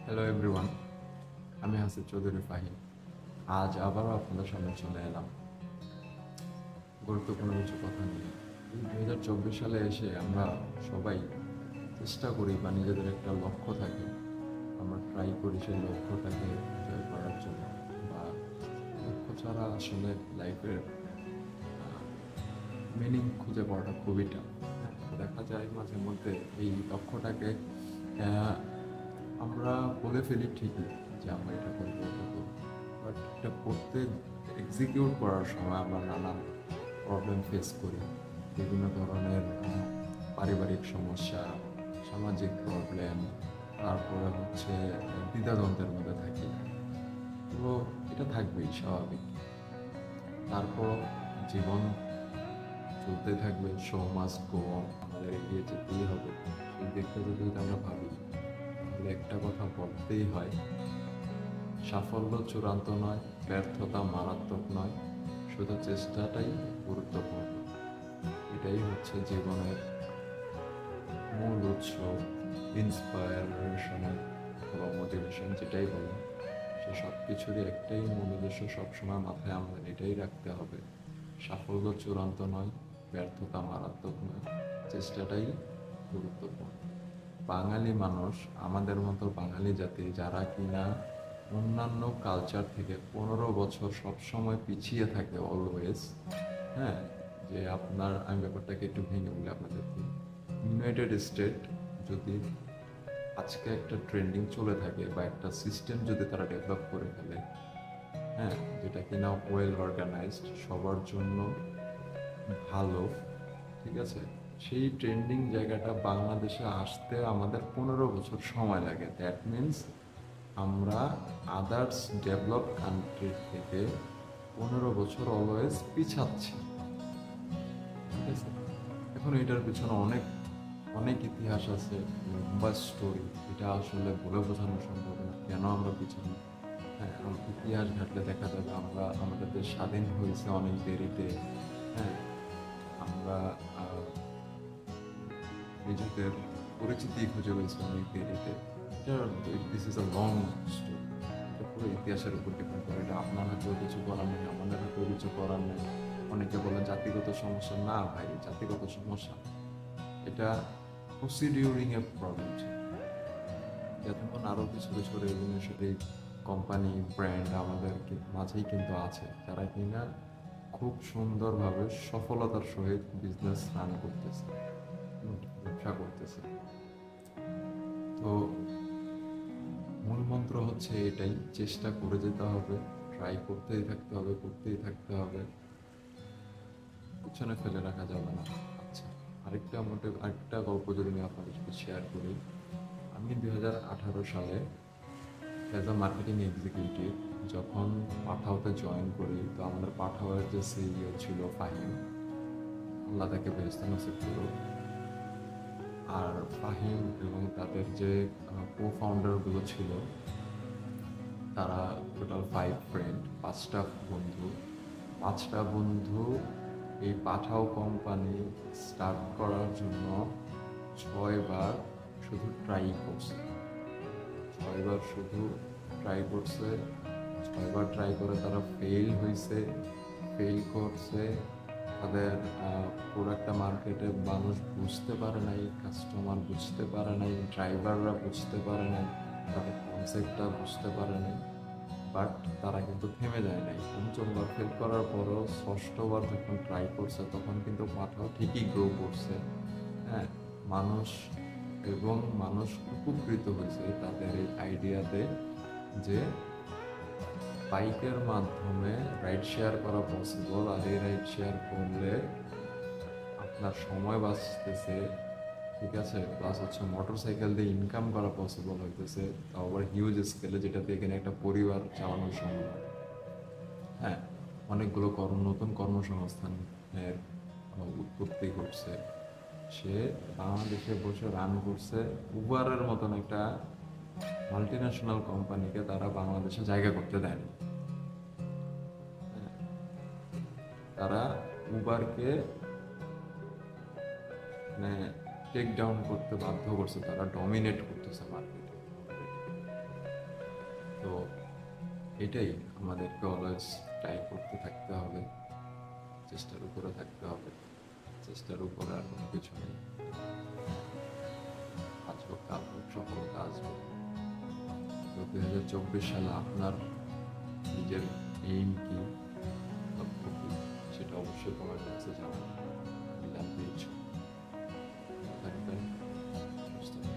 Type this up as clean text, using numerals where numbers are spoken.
Hello everyone, আমি হাসিব চৌধুরী ফাহিম। আজ আবারও আপনাদের সামনে চলে এলাম গুরুত্বপূর্ণ কিছু কথা নিয়ে। এই 2024 সালে এসে আমরা সবাই চেষ্টা করি বা নিজেদের একটা লক্ষ্য থাকে, আমরা ট্রাই করি সেই লক্ষ্যটাকে জয় করার জন্য। বা লক্ষ্য ছাড়া আসলে লাইফের মিনিং খুঁজে পাওয়াটা খুবই টাফ। দেখা যায় মাঝে মধ্যে এই লক্ষ্যটাকে আহ, আমরা বলে ফেলি ঠিকই যে আমরা এটা করবো ওটা করবো, বাট এটা করতে এক্সিকিউট করার সময় আমরা নানান প্রবলেম ফেস করি। বিভিন্ন ধরনের পারিবারিক সমস্যা, সামাজিক প্রবলেম, তারপরে হচ্ছে দ্বিধাদ্বন্দ্বের মধ্যে থাকি। তো এটা থাকবেই স্বাভাবিক। তারপর জীবন চলতে থাকবে, শো মাস্ট গো অন, আমাদের এগিয়ে যেতেই হবে। সেই দিকটা যদি আমরা ভাবি তাহলে একটা কথা বলতেই হয়, সাফল্য চূড়ান্ত নয়, ব্যর্থতা মারাত্মক নয়, শুধু চেষ্টাটাই গুরুত্বপূর্ণ। এটাই হচ্ছে জীবনের মূল উৎস, ইন্সপায়ারেশনের অথবা মোটিভেশন যেটাই বলেন, সে সব কিছুরই একটাই মূল উদ্দেশ্য সবসময় মাথায় আমাদের এটাই রাখতে হবে, সাফল্য চূড়ান্ত নয়, ব্যর্থতা মারাত্মক নয়, চেষ্টাটাই গুরুত্বপূর্ণ। বাঙালি মানুষ, আমাদের মতো বাঙালি জাতি যারা কিনা অন্যান্য কালচার থেকে 15 বছর সবসময় পিছিয়ে থাকে অলওয়েজ। হ্যাঁ, যে আপনার, আমি ব্যাপারটাকে একটু ভেঙে বলি আপনাদেরকে। ইউনাইটেড স্টেট যদি আজকে একটা ট্রেন্ডিং চলে থাকে বা একটা সিস্টেম যদি তারা ডেভেলপ করে ফেলে, হ্যাঁ, যেটা কিনা ওয়েল অর্গানাইজড, সবার জন্য ভালো, ঠিক আছে, সেই ট্রেন্ডিং জায়গাটা বাংলাদেশে আসতে আমাদের 15 বছর সময় লাগে। দ্যাট মিনস আমরা আদার্স ডেভেলপ কান্ট্রির থেকে 15 বছর অলওয়েজ পিছাচ্ছি, ঠিক আছে। এখন এটার পিছনে অনেক অনেক ইতিহাস আছে, লম্বা স্টোরি, এটা আসলে বলে বোঝানো সম্ভব না কেন আমরা পিছনে। হ্যাঁ, ইতিহাস ঘাটলে দেখা যাবে আমরা, আমাদের দেশ স্বাধীন হয়েছে অনেক দেরিতে। হ্যাঁ, আমরা নিজেদের পরিচিতি খুঁজে পেয়েছি অনেক দেরিতে। এটা, this is a long story. এটা পুরো ইতিহাসের উপর ডিপেন্ড করে। এটা আপনার হাতেও কিছু করার নেই, আমাদের হাতেও কিছু করার নেই। অনেকে বলেন জাতিগত সমস্যা, না ভাই, জাতিগত সমস্যা না। এটা প্রসিডিউরিং এর প্রবলেম ছিল। যেমন আরও কিছু কিছু রেগুলেশন কোম্পানি, ব্র্যান্ড আমাদের মাঝেই কিন্তু আছে, যারা কিনা খুব সুন্দরভাবে সফলতার সহিত বিজনেস রান করতেছে, ব্যবসা করতেছে। তো মূল মন্ত্র হচ্ছে এটাই, চেষ্টা করে যেতে হবে, ট্রাই করতেই থাকতে হবে, করতেই থাকতে হবে, পিছনে ফেলে রাখা যাবে না। আচ্ছা, আরেকটা গল্প যদি আমি আপনাদের সাথে শেয়ার করি। আমি 2018 সালে অ্যাজ আ মার্কেটিং এক্সিকিউটিভ যখন পাঠাওতে জয়েন করি, তো আমাদের পাঠাওয়ের যে সিইও ছিল ফাহিম, আল্লাহ তাকে বেহেশতে নসিব করুক। আর ফাহিম এবং তাদের যে কো ফাউন্ডারগুলো ছিল, তারা টোটাল 5 ফ্রেন্ড, 5টা বন্ধু। 5টা বন্ধু এই পাঠাও কোম্পানি স্টার্ট করার জন্য 6বার শুধু ট্রাই করছে। 6বার শুধু ট্রাই করছে। 6বার ট্রাই করে তারা ফেল হয়েছে, ফেল করছে। তাদের প্রোডাক্টটা মার্কেটে মানুষ বুঝতে পারে নাই, কাস্টমার বুঝতে পারে নাই, ড্রাইভাররা বুঝতে পারে নাই, তাদের কনসেপ্টটা বুঝতে পারে নাই। বাট তারা কিন্তু থেমে যায় নাই। 5বার ফেল করার পরও 6বার যখন ট্রাই করছে তখন কিন্তু পাঠাও ঠিকই গ্রো করছে। হ্যাঁ, মানুষ মানুষ উপকৃত হয়েছে তাদের এই আইডিয়াতে যে বাইকের মাধ্যমে রাইড শেয়ার করা পসিবল, আর এই রাইড শেয়ার করলে আপনার সময় বাঁচতেছে, ঠিক আছে, প্লাস হচ্ছে মোটর সাইকেল দিয়ে ইনকাম করা পসিবল হইতেছে, তাও আবার হিউজ স্কেলে, যেটাতে এখানে একটা পরিবার চালানো সম্ভব। হ্যাঁ, অনেকগুলো নতুন কর্মসংস্থানের উৎপত্তি করছে। সে বাংলাদেশে বসে রান করছে। উবারের মতন একটা মাল্টি ন্যাশনাল কোম্পানিকে তারা বাংলাদেশে জায়গা করতে দেয়নি। তারা উবারকে মানে টেক ডাউন করতে বাধ্য করছে, তারা ডমিনেট করতেছে মার্কেটে। এটাই আমাদেরকে অলওয়েজ ট্রাই করতে থাকতে হবে, চেষ্টার উপরে থাকতে হবে। চেষ্টার উপরে আর কোনো কিছু নেই। আজ হোক কাল হোক সফলতা আসবে। তো 2024 সালে আপনার নিজের এইম কি, লক্ষ্য কি, সেটা অবশ্যই কমেন্ট বক্সে জানাবেন। জানতে ইচ্ছুক। থাকবেন, সুস্থ থাকবেন।